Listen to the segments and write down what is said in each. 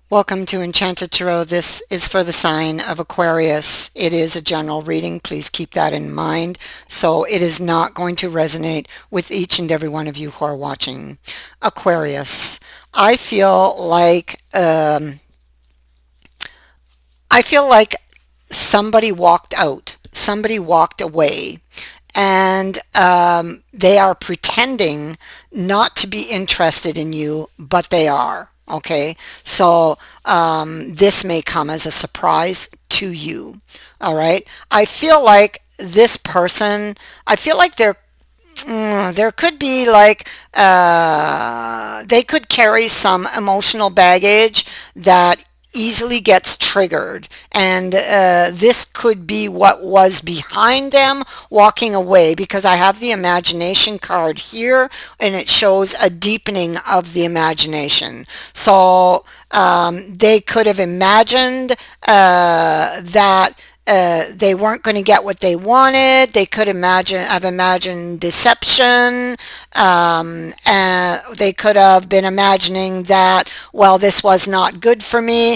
Welcome to Enchanted Tarot. This is for the sign of Aquarius. It is a general reading. Please keep that in mind. So it is not going to resonate with each and every one of you who are watching. Aquarius. I feel like somebody walked out. Somebody walked away. And they are pretending not to be interested in you, but they are. Okay, so this may come as a surprise to you. All right, I feel like this person, I feel like there could be like they could carry some emotional baggage that easily gets triggered, and this could be what was behind them walking away, because I have the imagination card here and it shows a deepening of the imagination. So they could have imagined that they weren't going to get what they wanted. They could have imagined deception. And they could have been imagining that, well, this was not good for me.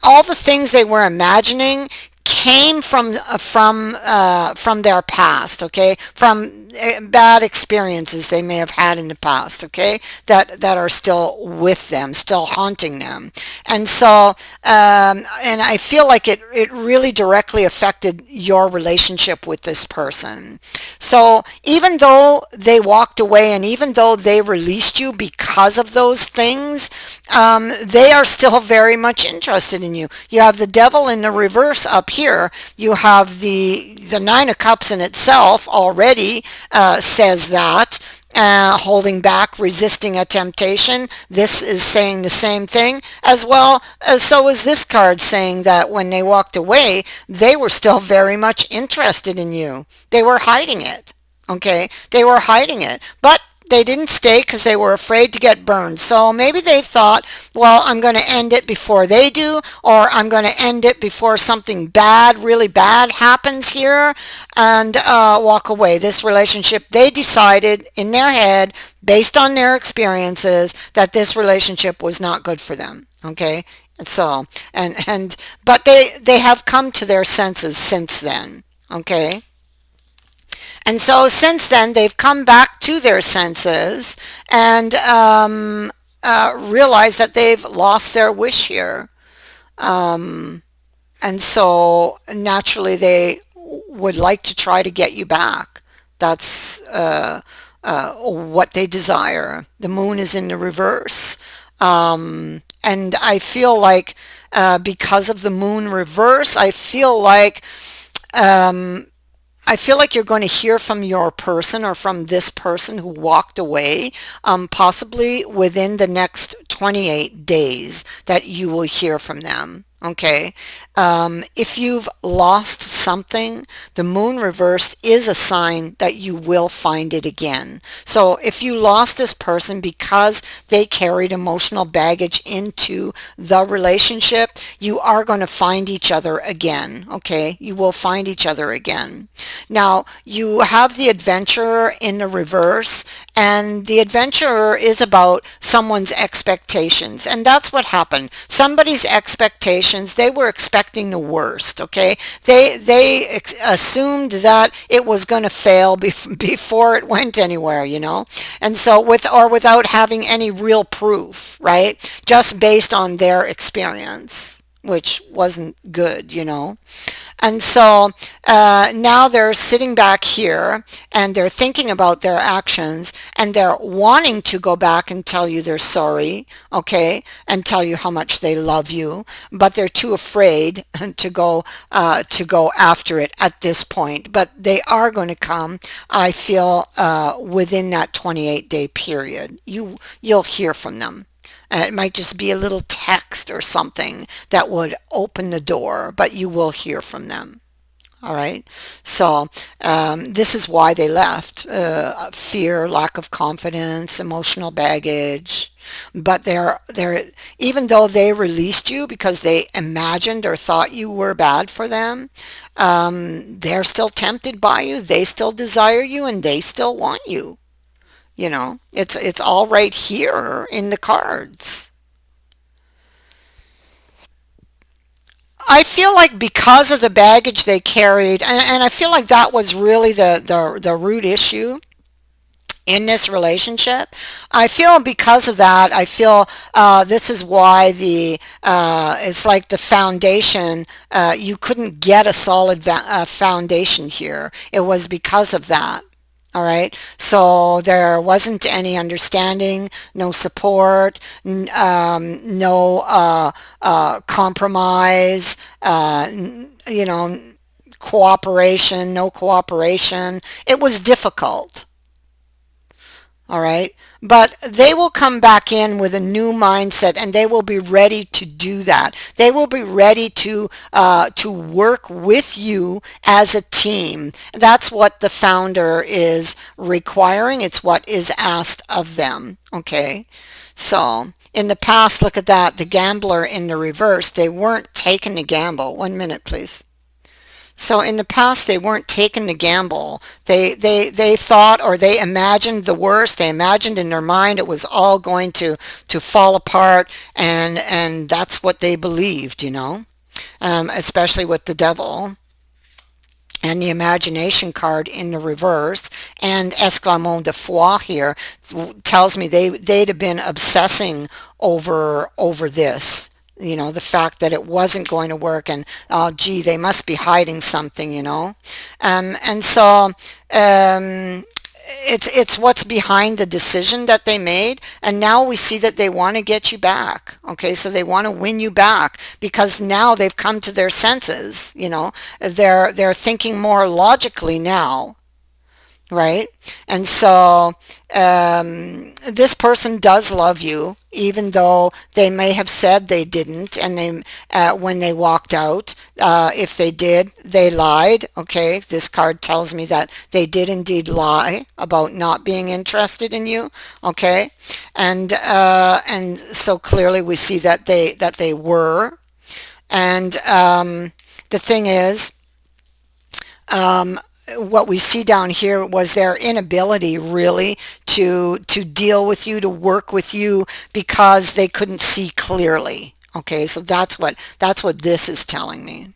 All the things they were imagining came from their past, okay, from bad experiences they may have had in the past, okay, that are still with them, still haunting them. And so and I feel like it really directly affected your relationship with this person. So even though they walked away and even though they released you because of those things, they are still very much interested in you. You have the devil in the reverse up here. You have the Nine of Cups in itself already says that. Holding back, resisting a temptation. This is saying the same thing, as well as so is this card saying that when they walked away, they were still very much interested in you. They were hiding it. Okay, they were hiding it, but they didn't stay because they were afraid to get burned. So maybe they thought, well, I'm going to end it before they do, or I'm going to end it before something bad, really bad happens here, and walk away. This relationship, they decided in their head, based on their experiences, that this relationship was not good for them. Okay, so but they have come to their senses since then. Okay. And so since then, they've come back to their senses and realized that they've lost their wish here. Um, and so naturally, they would like to try to get you back. That's what they desire. The moon is in the reverse. And I feel like because of the moon reverse, um, I feel like you're going to hear from your person or from this person who walked away, possibly within the next 28 days that you will hear from them. Okay. If you've lost something, the moon reversed is a sign that you will find it again. So if you lost this person because they carried emotional baggage into the relationship, you are going to find each other again. Okay. You will find each other again. Now, you have the adventurer in the reverse, and the adventurer is about someone's expectations. And that's what happened. Somebody's expectations, they were expecting the worst, okay? They assumed that it was going to fail before it went anywhere, you know? And so without having any real proof, right? Just based on their experience, which wasn't good, you know? And so now they're sitting back here and they're thinking about their actions and they're wanting to go back and tell you they're sorry, okay, and tell you how much they love you, but they're too afraid to go after it at this point. But they are going to come, I feel, within that 28-day period. You'll hear from them. It might just be a little text or something that would open the door, but you will hear from them. All right. So this is why they left. Fear, lack of confidence, emotional baggage. But they're even though they released you because they imagined or thought you were bad for them, they're still tempted by you. They still desire you and they still want you. You know, it's all right here in the cards. I feel like because of the baggage they carried, and I feel like that was really the root issue in this relationship. I feel because of that, I feel this is why it's like the foundation, you couldn't get a solid foundation here. It was because of that. All right. So there wasn't any understanding, no support, no compromise, you know, cooperation, no cooperation. It was difficult. All right. But they will come back in with a new mindset, and they will be ready to do that. They will be ready to work with you as a team. That's what the founder is requiring. It's what is asked of them. Okay. So in the past, look at that. The gambler in the reverse, they weren't taking the gamble. 1 minute, please. So in the past, they weren't taking the gamble. They thought, or they imagined the worst. They imagined in their mind it was all going to fall apart, and that's what they believed, especially with the devil. And the imagination card in the reverse, and esclamant de foi here tells me they'd have been obsessing over this, the fact that it wasn't going to work, and oh gee, they must be hiding something, and so it's what's behind the decision that they made, and now we see that they want to get you back. Okay, so they want to win you back because now they've come to their senses. They're thinking more logically now, right? And so this person does love you, even though they may have said they didn't, and when they walked out, if they did, they lied. Okay, this card tells me that they did indeed lie about not being interested in you. Okay, and so clearly we see that they were, and the thing is, what we see down here was their inability really to deal with you, to work with you, because they couldn't see clearly. Okay, so that's what this is telling me.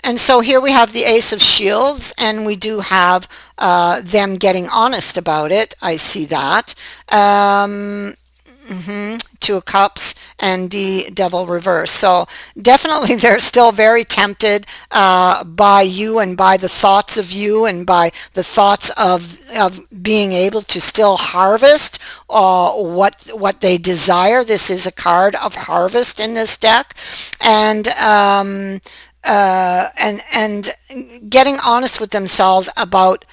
And so here we have the Ace of Shields, and we do have them getting honest about it. I see that. Two of Cups and the Devil reverse. So definitely they're still very tempted by you, and by the thoughts of you, and by the thoughts of being able to still harvest what they desire. This is a card of harvest in this deck, and getting honest with themselves about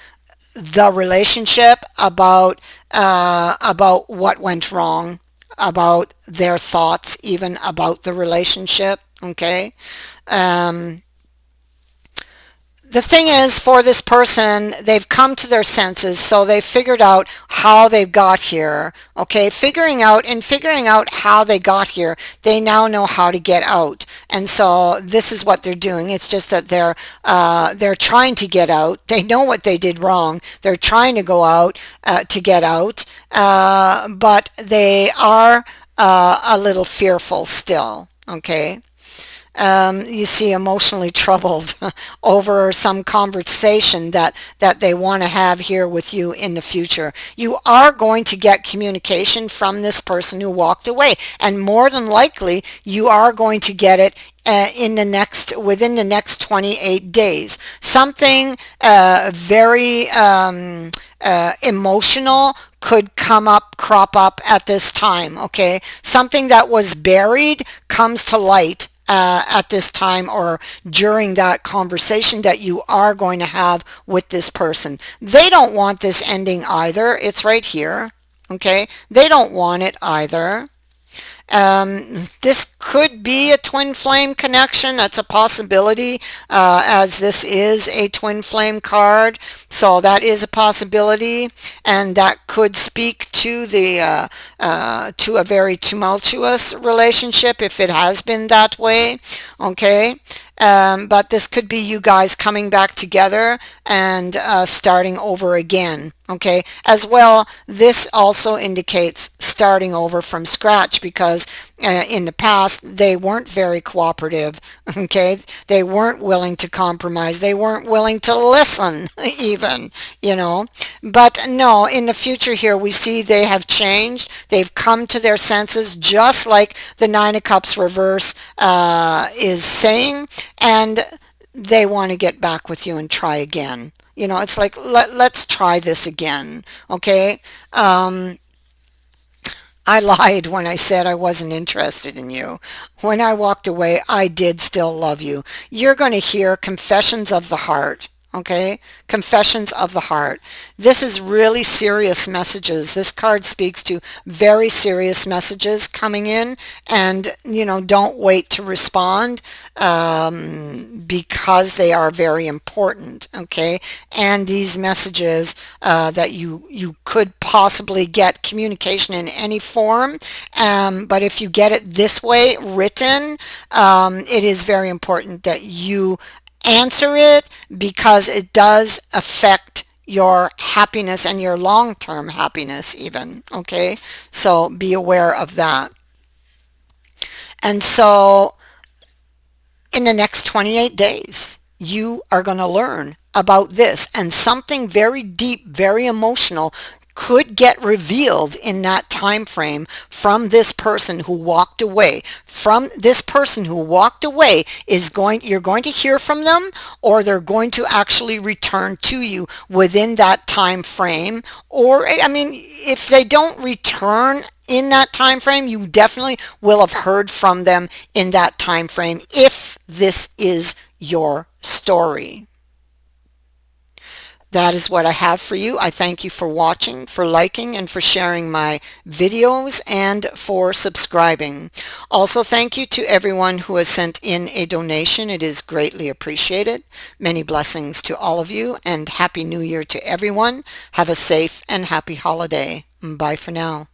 the relationship, about what went wrong, about their thoughts, even about the relationship. Okay. The thing is, for this person, they've come to their senses, so they figured out how they got here. Okay, figuring out how they got here, they now know how to get out. And so this is what they're doing. It's just that they're trying to get out. They know what they did wrong. They're trying to go out to get out, but they are a little fearful still. Okay. You see, emotionally troubled over some conversation that they want to have here with you in the future. You are going to get communication from this person who walked away, and more than likely you are going to get it within the next 28 days. Something very emotional could crop up at this time. Okay, something that was buried comes to light at this time, or during that conversation that you are going to have with this person. They don't want this ending either. It's right here. Okay, they don't want it either. This could be a twin flame connection. That's a possibility, as this is a twin flame card. So that is a possibility, and that could speak to to a very tumultuous relationship if it has been that way. Okay. But this could be you guys coming back together and starting over again. Okay, as well, this also indicates starting over from scratch because in the past they weren't very cooperative. Okay, they weren't willing to compromise, they weren't willing to listen even, you know. But no, in the future here we see they have changed, they've come to their senses, just like the Nine of Cups reverse is saying, and they want to get back with you and try again. You know, it's like, let's try this again. Okay. I lied when I said I wasn't interested in you. When I walked away, I did still love you. You're going to hear confessions of the heart. Okay? Confessions of the heart. This is really serious messages. This card speaks to very serious messages coming in, and, you know, don't wait to respond because they are very important. Okay? And these messages that you could possibly get communication in any form, but if you get it this way written, it is very important that you answer it because it does affect your happiness and your long-term happiness even. Okay, so be aware of that. And so in the next 28 days, you are going to learn about this, and something very deep, very emotional could get revealed in that time frame from this person who walked away. From this person who walked away is going, you're going to hear from them, or they're going to actually return to you within that time frame. Or, I mean, if they don't return in that time frame, you definitely will have heard from them in that time frame if this is your story. That is what I have for you. I thank you for watching, for liking, and for sharing my videos, and for subscribing. Also, thank you to everyone who has sent in a donation. It is greatly appreciated. Many blessings to all of you, and Happy New Year to everyone. Have a safe and happy holiday. Bye for now.